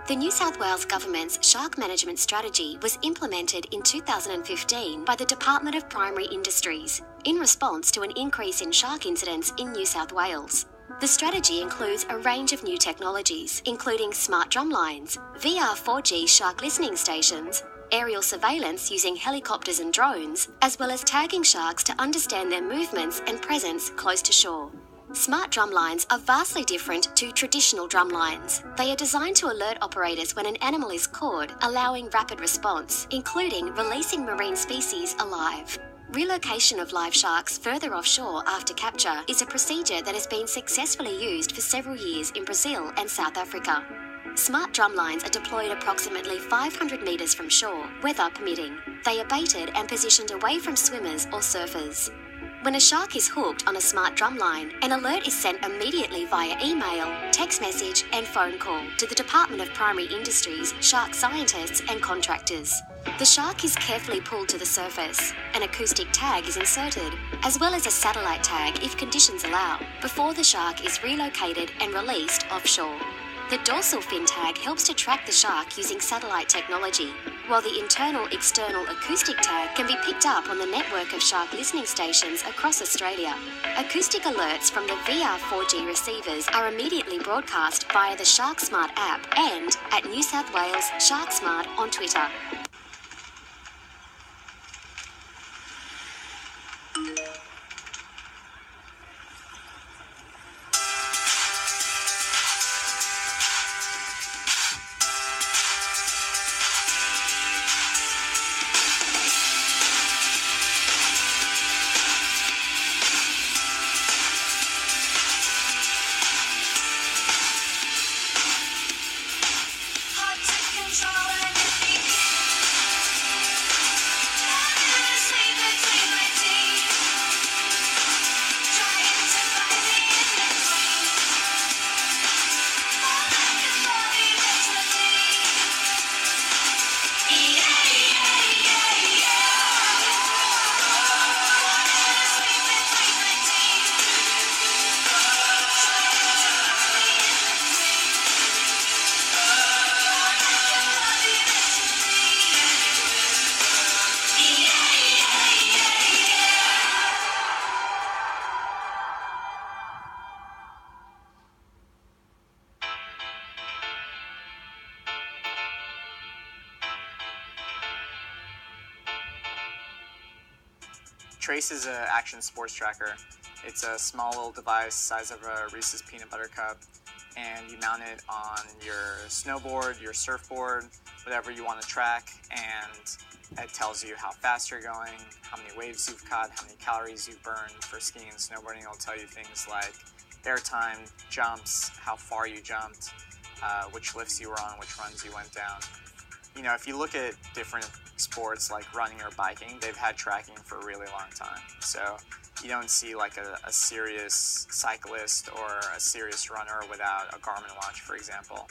The New South Wales Government's shark management strategy was implemented in 2015 by the Department of Primary Industries in response to an increase in shark incidents in New South Wales. The strategy includes a range of new technologies, including smart drumlines, VR 4G shark listening stations, aerial surveillance using helicopters and drones, as well as tagging sharks to understand their movements and presence close to shore. Smart drumlines are vastly different to traditional drumlines. They are designed to alert operators when an animal is caught, allowing rapid response, including releasing marine species alive. Relocation of live sharks further offshore after capture is a procedure that has been successfully used for several years in Brazil and South Africa. Smart drumlines are deployed approximately 500 metres from shore, weather permitting. They are baited and positioned away from swimmers or surfers. When a shark is hooked on a smart drumline, an alert is sent immediately via email, text message and phone call to the Department of Primary Industries, shark scientists and contractors. The shark is carefully pulled to the surface. An acoustic tag is inserted, as well as a satellite tag if conditions allow, before the shark is relocated and released offshore. The dorsal fin tag helps to track the shark using satellite technology, while the internal-external acoustic tag can be picked up on the network of shark listening stations across Australia. Acoustic alerts from the VR 4G receivers are immediately broadcast via the SharkSmart app and at New South Wales SharkSmart on Twitter. Trace is an action sports tracker. It's a small little device size of a Reese's peanut butter cup, and you mount it on your snowboard, your surfboard, whatever you want to track, and it tells you how fast you're going, how many waves you've caught, how many calories you've burned. For skiing and snowboarding, it'll tell you things like air time, jumps, how far you jumped, which lifts you were on, which runs you went down. You know, if you look at different sports like running or biking, they've had tracking for a really long time. So you don't see like a serious cyclist or a serious runner without a Garmin watch, for example.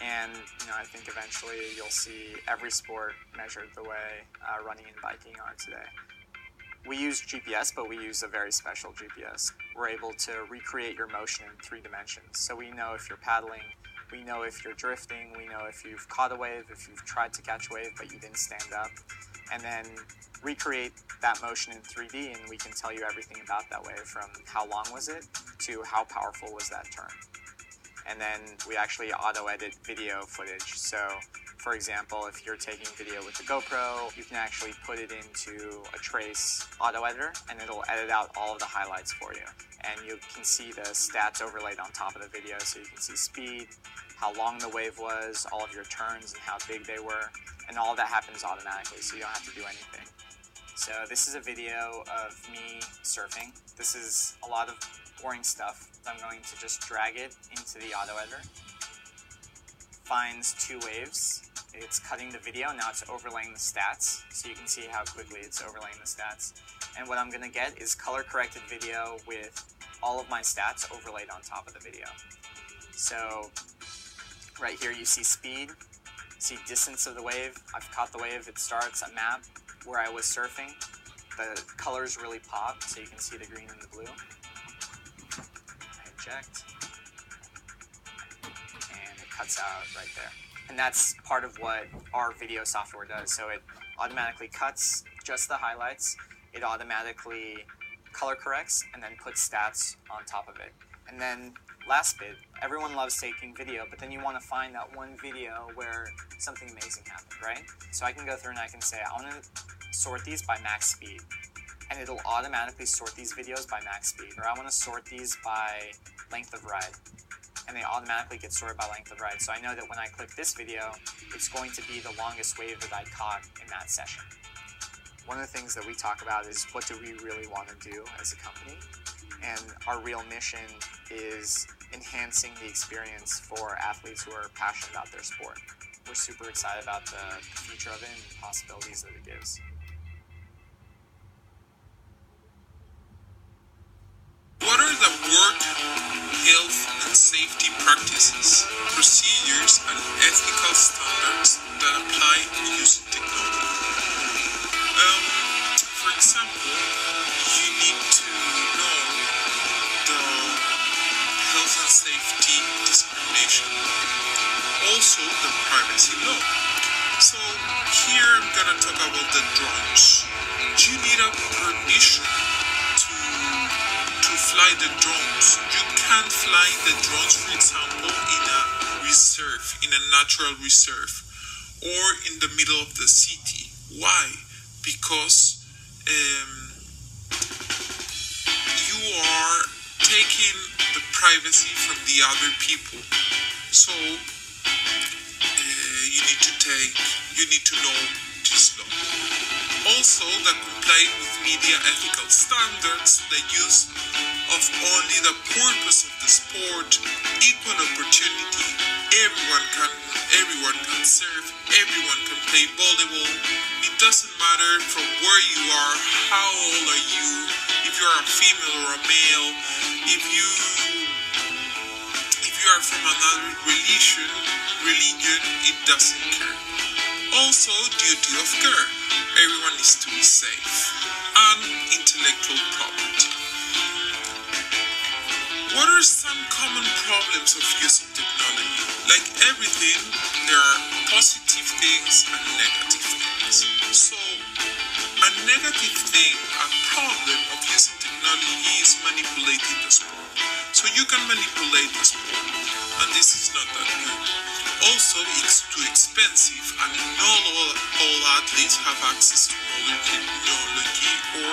And you know, I think eventually you'll see every sport measured the way running and biking are today. We use GPS, but we use a very special GPS. We're able to recreate your motion in 3 dimensions. So we know if you're paddling, we know if you're drifting, we know if you've caught a wave, if you've tried to catch a wave but you didn't stand up, and then recreate that motion in 3D, and we can tell you everything about that wave, from how long was it to how powerful was that turn. And then we actually auto-edit video footage. So for example, if you're taking video with the GoPro, you can actually put it into a Trace auto editor and it'll edit out all of the highlights for you. And you can see the stats overlaid on top of the video, so you can see speed, how long the wave was, all of your turns and how big they were, and all of that happens automatically, so you don't have to do anything. So this is a video of me surfing. This is a lot of boring stuff. I'm going to just drag it into the auto editor. Finds 2 waves. It's cutting the video, now it's overlaying the stats, so you can see how quickly it's overlaying the stats. And what I'm going to get is color-corrected video with all of my stats overlaid on top of the video. So right here you see speed, see distance of the wave. I've caught the wave, it starts a map where I was surfing. The colors really pop, so you can see the green and the blue. I eject, and it cuts out right there. And that's part of what our video software does. So it automatically cuts just the highlights, it automatically color corrects, and then puts stats on top of it. And then last bit, everyone loves taking video, but then you want to find that one video where something amazing happened, right? So I can go through and I can say, I want to sort these by max speed, and it'll automatically sort these videos by max speed. Or I want to sort these by length of ride, and they automatically get sorted by length of ride. So I know that when I click this video, it's going to be the longest wave that I caught in that session. One of the things that we talk about is, what do we really want to do as a company? And our real mission is enhancing the experience for athletes who are passionate about their sport. We're super excited about the future of it and the possibilities that it gives. What are the work, health, and safety practices, procedures, and ethical standards that apply using technology? For example, you need to know the health and safety discrimination, also the privacy law. So here I'm gonna talk about the drones. You need a permission to fly the drones. You can't fly the drones, for example, in a reserve, in a natural reserve, or in the middle of the city. Why? Because you are taking the privacy from the other people. So you need to know this law. Also, that comply with media ethical standards, the use of only the purpose of the sport, equal opportunity, everyone can serve, everyone can play volleyball. It doesn't matter from where you are, how old are you, if you are a female or a male, if you are from another religion, it doesn't care. Also, duty of care. Everyone needs to be safe. And intellectual property. What are some common problems of using technology? Like everything, there are positive things and negative things. So, a negative thing, a problem of using technology is manipulating the sport. So you can manipulate the sport, and this is not that good. Also, it's too expensive, and not all athletes have access to modern technology, or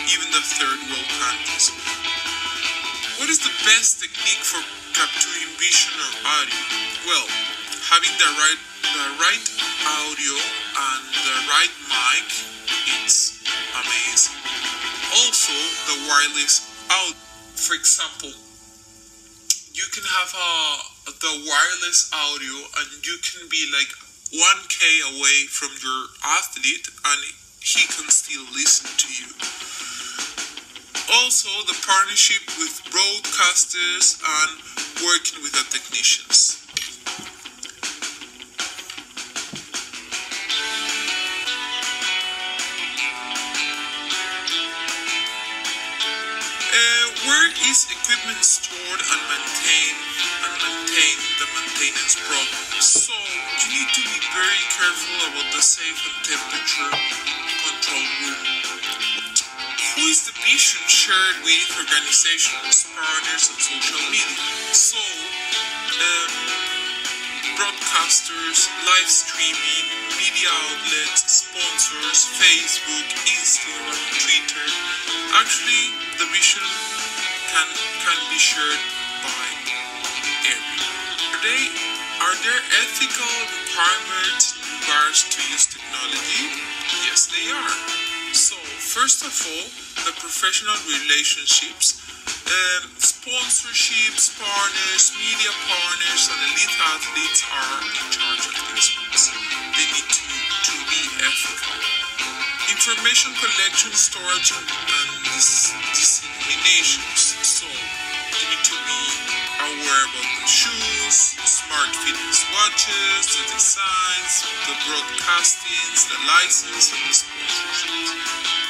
even the third world countries. What is the best technique for capturing vision or audio? Well, having the right audio and the right mic, it's amazing. Also, the wireless audio. For example, you can have the wireless audio, and you can be like 1K away from your athlete, and he can still listen to you. Also, the partnership with broadcasters and working with the technicians. Where is equipment stored and maintain the maintenance programs? So you need to be very careful about the safe and temperature control room. Who is the vision shared with organizations, partners, and social media? So broadcasters, live streaming, media outlets, sponsors, Facebook, Instagram, Twitter. Actually, the vision can be shared by everyone. Are there ethical requirements in regards to use technology? Yes, they are. So, first of all, the professional relationships, sponsorships, partners, media partners, and elite athletes are in charge of these ones. They need to be ethical. Information collection, storage, and disseminations. So, you need to be aware about the shoes, smart fitness watches, the designs, the broadcastings, the license, and the sponsorships.